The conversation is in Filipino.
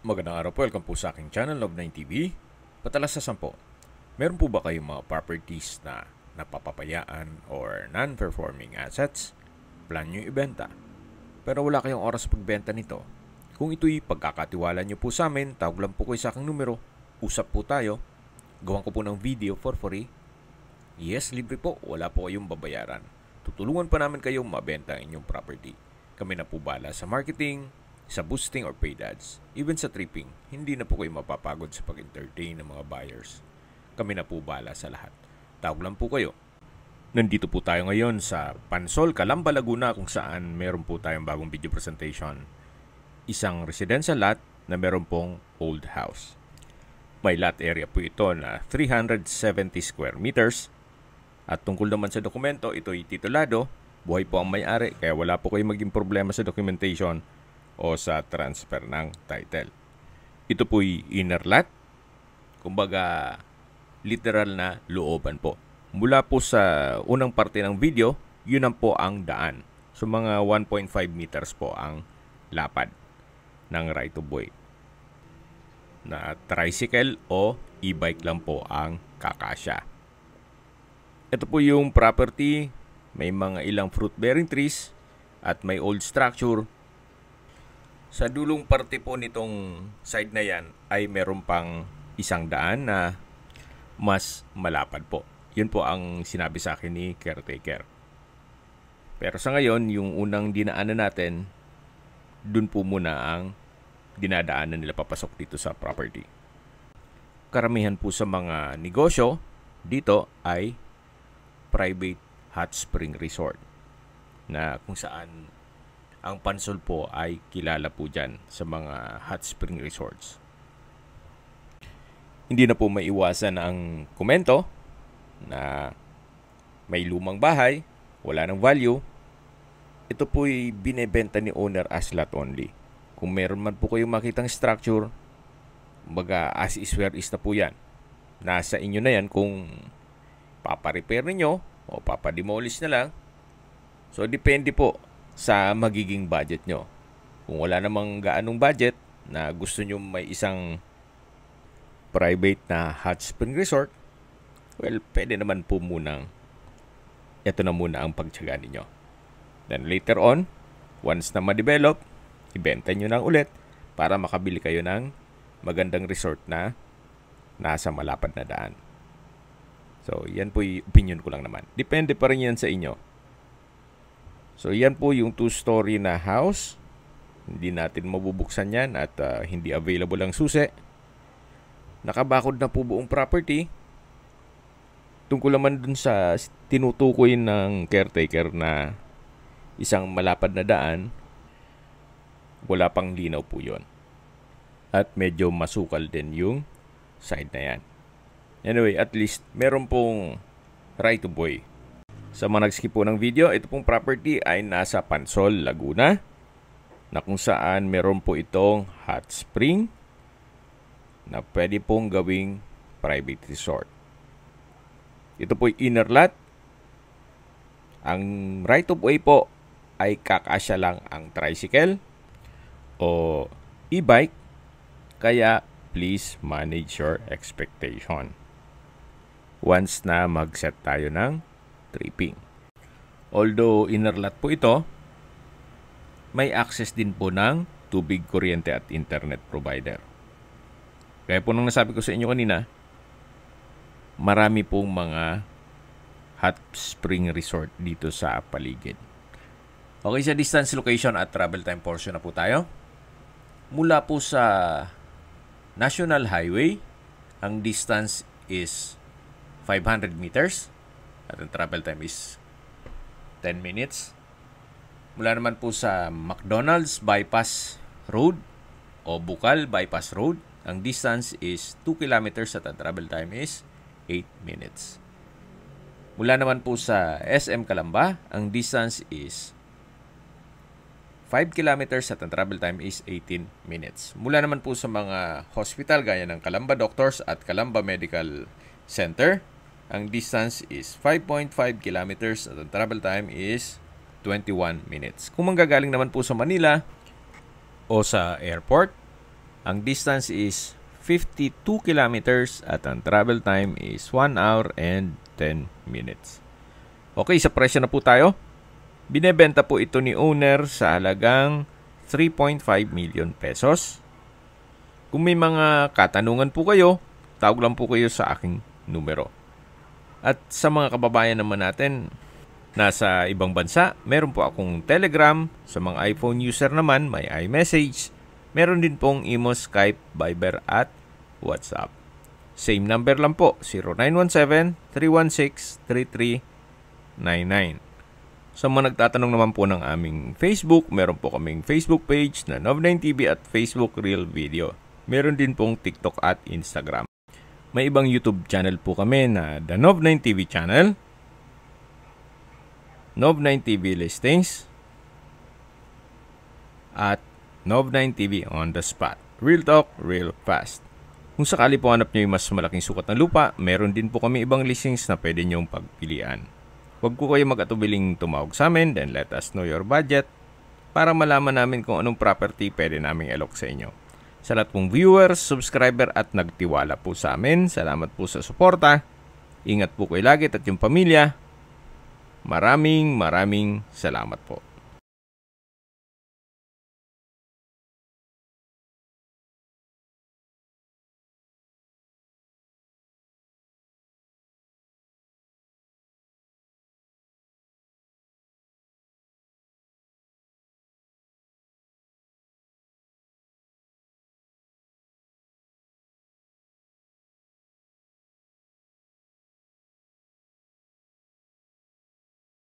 Magandang araw po, welcome po sa aking channel, Log9 TV. Patalasasan po, meron po ba kayong mga properties na napapapayaan or non-performing assets? Plan nyo ibenta, pero wala kayong oras pagbenta nito. Kung ito'y pagkakatiwala nyo po sa amin, tawag lang po kayo sa aking numero, usap po tayo, gawan ko po ng video for free. Yes, libre po, wala po kayong babayaran. Tutulungan pa namin kayong mabenta ang inyong property. Kami na po bala sa marketing, sa boosting or paid ads, even sa tripping, hindi na po kayo mapapagod sa pag-entertain ng mga buyers. Kami na po bala sa lahat. Tawag lang po kayo. Nandito po tayo ngayon sa Pansol, Calamba, Laguna, kung saan meron po tayong bagong video presentation. Isang residential lot na meron pong old house. May lot area po ito na 370 square meters. At tungkol naman sa dokumento, ito'y titulado. Buhay po ang may-ari, kaya wala po kayo maging problema sa documentation o sa transfer ng title. Ito po'y inner lot. Kumbaga, literal na looban po. Mula po sa unang parte ng video, yun ang po ang daan. So mga 1.5 meters po ang lapad ng right of way. Na tricycle o e-bike lang po ang kakasya. Ito po yung property. May mga ilang fruit-bearing trees at may old structure. Sa dulong parte po nitong side na yan ay meron pang isang daan na mas malapad po. Yun po ang sinabi sa akin ni caretaker. Pero sa ngayon, yung unang dinaanan natin, dun po muna ang dinadaanan nila papasok dito sa property. Karamihan po sa mga negosyo dito ay private hot spring resort na kung saan ang Pansol po ay kilala po dyan sa mga hot spring resorts. Hindi na po maiwasan ang komento na may lumang bahay, wala ng value. Ito po'y binebenta ni owner as lot only. Kung meron man po kayong makitang structure, baga as is where is na po yan. Nasa inyo na yan kung paparepair ninyo o papademolish na lang. So depende po sa magiging budget nyo. Kung wala namang gaanong budget na gusto nyo may isang private na hot spring resort, well, pwede naman po munang ito na muna ang pagtsaga ninyo. Then later on, once na ma-develop, ibenta nyo nang ulit para makabili kayo ng magandang resort na nasa malapad na daan. So, yan po yung opinion ko lang naman. Depende pa rin yan sa inyo. So, yan po yung 2-story na house. Hindi natin mabubuksan yan at hindi available ang susi. Nakabakod na po buong property. Tungkol naman dun sa tinutukoy ng caretaker na isang malapad na daan, wala pang linaw po yun. At medyo masukal din yung side na yan. Anyway, at least meron pong right of way. Sa mga nag-skip po ng video, ito pong property ay nasa Pansol, Laguna, na kung saan meron po itong hot spring na pwede pong gawing private resort. Ito po'y inner lot. Ang right of way po ay kakasya lang ang tricycle o e-bike, kaya please manage your expectation once na mag-set tayo ng tripping. Although inner lot po ito, may access din po ng tubig, kuryente at internet provider. Kaya po nung nasabi ko sa inyo kanina, marami pong mga hot spring resort dito sa paligid. Okay, sa distance, location at travel time portion na po tayo. Mula po sa National Highway, ang distance is 500 meters. At ang travel time is 10 minutes. Mula naman po sa McDonald's Bypass Road o Bukal Bypass Road, ang distance is 2 kilometers at ang travel time is 8 minutes. Mula naman po sa SM Calamba, ang distance is 5 kilometers at ang travel time is 18 minutes. Mula naman po sa mga hospital gaya ng Calamba Doctors at Calamba Medical Center, ang distance is 5.5 kilometers at ang travel time is 21 minutes. Kung manggagaling naman po sa Manila o sa airport, Ang distance is 52 kilometers at ang travel time is 1 hour and 10 minutes. Okay, sa presyo na po tayo. Binebenta po ito ni owner sa halagang 3.5 million pesos. Kung may mga katanungan po kayo, tawag lang po kayo sa aking numero. At sa mga kababayan naman natin nasa ibang bansa, meron po akong Telegram. Sa mga iPhone user naman, may iMessage. Meron din pong Imo, Skype, Viber at WhatsApp. Same number lang po, 0917-316-3399. Sa mga nagtatanong naman po ng aming Facebook, meron po kaming Facebook page na Nov9TV at Facebook Real Video. Meron din pong TikTok at Instagram. May ibang YouTube channel po kami na The Nov9TV Channel, Nov9TV Listings, at Nov9TV On The Spot. Real talk, real fast. Kung sakali po hanap nyo yung mas malaking sukat ng lupa, meron din po kami ibang listings na pwede nyong pagpilian. Huwag po kayo mag-atubiling tumawag sa amin, then let us know your budget para malaman namin kung anong property pwede naming alok sa inyo. Sa lahat pong viewers, subscriber at nagtiwala po sa amin, salamat po sa suporta. Ingat po kayo lagi at yung pamilya. Maraming salamat po.